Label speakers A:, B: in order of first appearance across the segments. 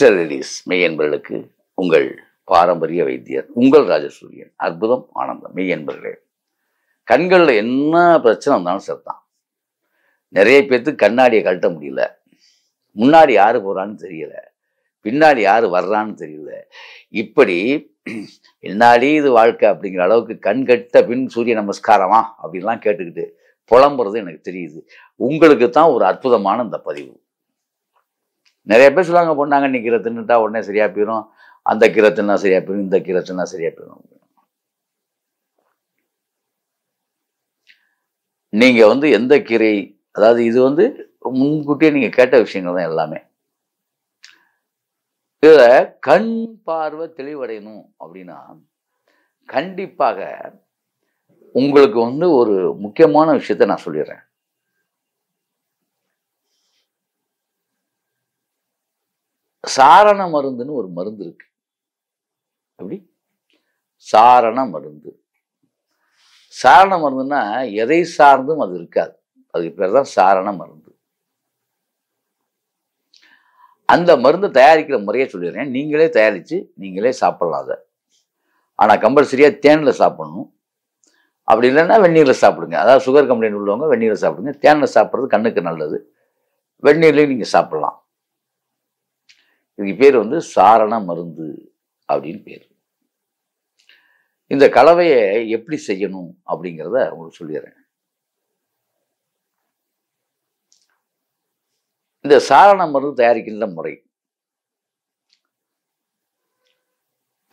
A: Mister ரெடிஸ் மெய் என்பவர்களுக்கு உங்கள் பாரம்பரிய வைத்தியர் உங்கள் ராஜசூரியன். அற்புதம் ஆனந்தம். மெய் என்பவர்களே, கண்களில் என்ன பிரச்சனை வந்தாலும் சரிதான். நிறைய பேர்த்துக்கு கண்ணாடியை கழட்ட முடியல. முன்னாடி யாரு போறான்னு தெரியல, பின்னாடி யாரு வர்றான்னு தெரியல. இப்படி என்னாடி இது வாழ்க்கை அப்படிங்கிற அளவுக்கு கண் கட்ட பின் சூரிய நமஸ்காரமா அப்படின்லாம் கேட்டுக்கிட்டு புலம்புறது எனக்கு தெரியுது. உங்களுக்கு தான் ஒரு அற்புதமான இந்த பதிவு. நிறைய பேர் சொல்லுவாங்க, பொண்ணாங்க நீ கீரை தின்னுட்டா உடனே சரியா போயிடும், அந்த கீரை தின்னா சரியா போயிடும், இந்த கீரை தின்னா சரியா போயிடும். நீங்க எந்த கீரை, அதாவது இது முன்கூட்டியே நீங்க கேட்ட விஷயங்கள் தான் எல்லாமே. இதுல கண் பார்வை தெளிவடையணும் அப்படின்னா கண்டிப்பாக உங்களுக்கு ஒரு முக்கியமான விஷயத்த நான் சொல்லிடுறேன். சாரண மருந்துன்னு ஒரு மருந்து இருக்கு. எப்படி? சாரண மருந்து. சாரண மருந்துன்னா எதை சார்ந்தும் அது இருக்காது. அதுக்கு பேர் தான் சாரண மருந்து. அந்த மருந்து தயாரிக்கிற முறையை சொல்லிடுறேன். நீங்களே தயாரிச்சு நீங்களே சாப்பிடலாம் அதை. ஆனா கம்பல்சரியா தேன்ல சாப்பிடணும். அப்படி இல்லைன்னா வெந்நீர்ல சாப்பிடுங்க. அதாவது சுகர் கம்ப்ளைண்ட் உள்ளவங்க வெந்நீர்ல சாப்பிடுங்க. தேன்ல சாப்பிட்றது கண்ணுக்கு நல்லது. வெந்நீர்லையும் நீங்க சாப்பிடலாம். இதுக்கு பேர் சாரண மருந்து அப்படின்னு பேர். இந்த கலவையை எப்படி செய்யணும் அப்படிங்கிறத உங்களுக்கு சொல்லிடுறேன். இந்த சாரண மருந்து தயாரிக்கின்ற முறை,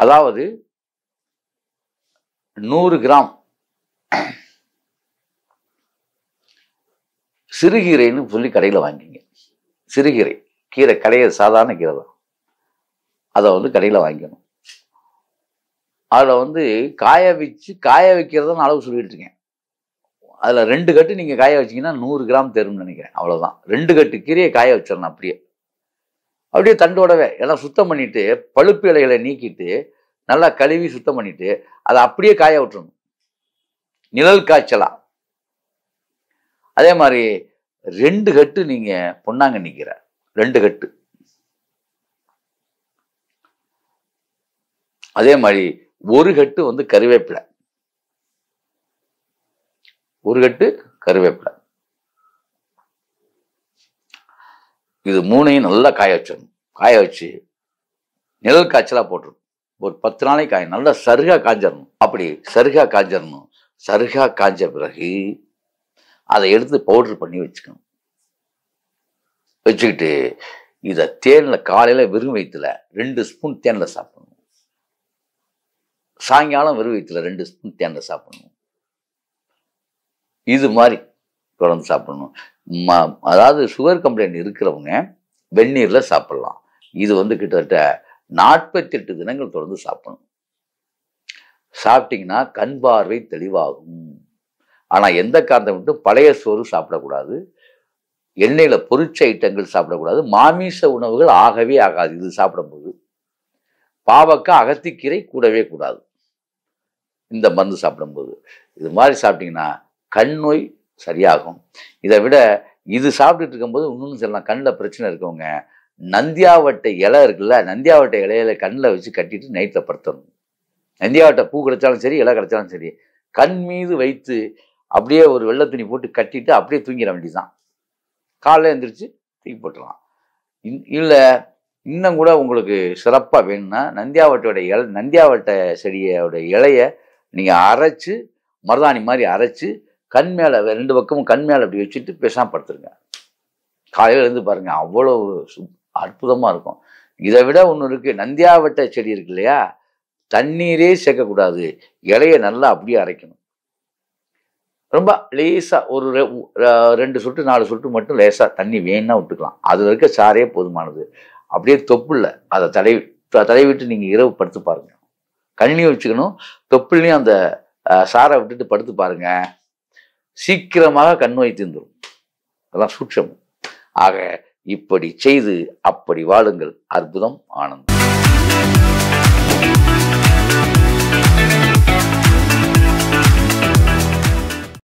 A: அதாவது 100 கிராம் சிறுகீரைன்னு சொல்லி கடையில் வாங்கிங்க. சிறுகீரை கீரை, கடையை சாதாரண கீரை தான். அதை கடையில் வாங்கிக்கணும். அதில் காய வைக்கிறத அளவு சொல்லிட்டு இருக்கேன். அதில் 2 கட்டு நீங்கள் காய வச்சிங்கன்னா 100 கிராம் தரும்னு நினைக்கிறேன். அவ்வளோதான். 2 கட்டு கீரையை காய வச்சிடணும். அப்படியே தண்டோடவே எல்லாம் சுத்தம் பண்ணிட்டு, பழுப்பு இலைகளை நீக்கிட்டு, நல்லா கழுவி சுத்தம் பண்ணிட்டு அதை அப்படியே காய விட்டுறணும். நிழல் காய்ச்சலாம். அதே மாதிரி 2 கட்டு நீங்க பொன்னாங்கண்ணி கீரை, 2 கட்டு. அதே மாதிரி 1 கட்டு கருவேப்பிலை, 1 கட்டு கருவேப்பிலை. இது 3ஐயும் நல்லா காய வச்சிடணும். காய வச்சு நிழல் காய்ச்சலா போட்டுரும். ஒரு 10 நாளைக்கு காய, நல்லா சருகா காஞ்சிடணும். அப்படி சருகா காஞ்சிடணும். சருகா காஞ்ச பிறகு அதை எடுத்து பவுடர் பண்ணி வச்சுக்கணும். வச்சுக்கிட்டு இதை தேன்ல காலையில வெறும் வயிற்றுல 2 ஸ்பூன் தேன்ல சாப்பிடணும். சாயங்காலம் வெறும் வயிற்றுல 2 ஸ்பூன் தேன்ல சாப்பிடணும். இது மாதிரி தொடர்ந்து சாப்பிடணும். அதாவது சுகர் கம்ப்ளைண்ட் இருக்கிறவங்க வெந்நீர்ல சாப்பிடலாம். இது கிட்டத்தட்ட 48 தினங்கள் தொடர்ந்து சாப்பிடணும். சாப்பிட்டீங்கன்னா கண் பார்வை தெளிவாகும். ஆனா எந்த காரணத்தை விட்டு பழைய சோறு சாப்பிடக்கூடாது, எண்ணெயில பொரிச்ச ஐட்டங்கள் சாப்பிடக்கூடாது, மாமிச உணவுகள் ஆகவே ஆகாது. இது சாப்பிடும்போது பாவக்காய், அகத்திக்கீரை கூடவே கூடாது. இந்த மருந்து சாப்பிடும்போது இது மாதிரி சாப்பிட்டீங்கன்னா கண் நோய் சரியாகும். இதை விட இது சாப்பிட்டுட்டு இருக்கும்போது இன்னொன்னு சொல்லலாம். கண்ணில் பிரச்சனை இருக்கவங்க நந்தியாவட்டை இலை இருக்குல்ல, நந்தியாவட்டை இலையில கண்ணில் வச்சு கட்டிட்டு நைட்டில் படுத்தணும். நந்தியாவட்டை பூ கிடைச்சாலும் சரி, இலை கிடைச்சாலும் சரி, கண் மீது வைத்து அப்படியே ஒரு வெள்ளை துணி போட்டு கட்டிட்டு அப்படியே தூங்கிட வேண்டியதுதான். காலைல எழுந்திரிச்சு தூக்கி போட்டுடலாம். இல்லை இன்னும் கூட உங்களுக்கு சிறப்பாக வேணும்னா நந்தியாவட்டை செடியோட இலையை நீங்கள் அரைச்சு மருதாணி மாதிரி அரைச்சு கண் மேலே 2 பக்கமும் கண் மேலே அப்படி வச்சுட்டு பேசாமல் படுத்துருங்க. காலையில் இருந்து பாருங்க, அவ்வளோ அற்புதமாக இருக்கும். இதை விட ஒன்று இருக்குது. நந்தியாவட்டை செடி இருக்கு இல்லையா, தண்ணீரே சேர்க்கக்கூடாது, இலையை நல்லா அப்படியே அரைக்கணும். ரொம்ப லேசாக ஒரு 2 சொட்டு 4 சொட்டு மட்டும் லேசாக தண்ணி வேணும்னா விட்டுக்கலாம். அதில் இருக்க சாரே போதுமானது. அப்படியே தொப்புல அதை தடவிட்டு நீங்கள் இரவு படுத்து பாருங்க. கண்ணியும் வச்சுக்கணும், தொப்புலையும் அந்த சாரை விட்டுட்டு படுத்து பாருங்க. சீக்கிரமாக கண் நோய் தீர்ந்துடும். அதெல்லாம் சூட்சம். ஆக இப்படி செய்து அப்படி வாழுங்கள். அற்புதம் ஆனந்தம்.